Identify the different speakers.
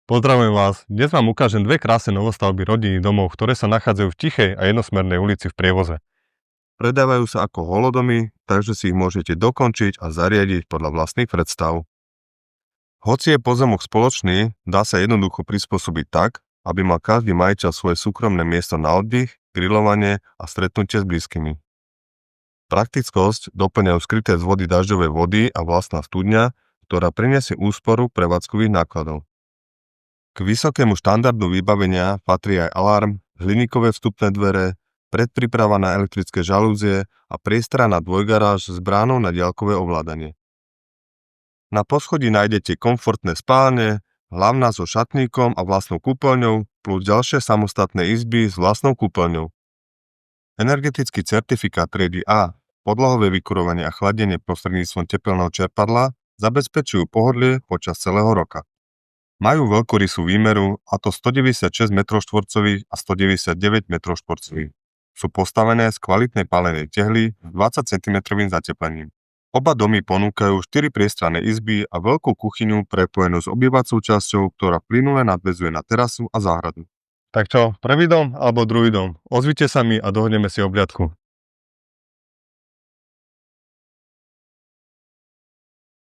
Speaker 1: Pozdravujem vás. Dnes vám ukážem dve krásne novostavby rodinných domov, ktoré sa nachádzajú v tichej a jednosmernej ulici v Prievoze.
Speaker 2: Predávajú sa ako holodomy, takže si ich môžete dokončiť a zariadiť podľa vlastných predstav. Hoci je pozemok spoločný, dá sa jednoducho prispôsobiť tak, aby mal každý majiteľ svoje súkromné miesto na oddych, grilovanie a stretnutie s blízkymi. Praktickosť doplňajú skryté z vody dažďovej vody a vlastná studňa, ktorá prinesie úsporu prevádzkových nákladov. K vysokému štandardu vybavenia patrí aj alarm, hliníkové vstupné dvere, predpríprava na elektrické žalúzie a priestranná dvojgaráž s bránou na diaľkové ovládanie. Na poschodí nájdete komfortné spálne, hlavná so šatníkom a vlastnou kúpeľňou plus ďalšie samostatné izby s vlastnou kúpeľňou. Energetický certifikát triedy A, podlahové vykurovanie a chladenie prostredníctvom tepelného čerpadla zabezpečujú pohodlie počas celého roka. Majú veľkorysú výmeru, a to 196 m2 a 199 m2. Sú postavené z kvalitnej palenej tehly s 20 cm zateplením. Oba domy ponúkajú 4 priestranné izby a veľkú kuchyňu prepojenú s obývacou časťou, ktorá plynule nadväzuje na terasu a záhradu.
Speaker 1: Tak čo, prvý dom alebo druhý dom? Ozvite sa mi a dohodneme si obliadku.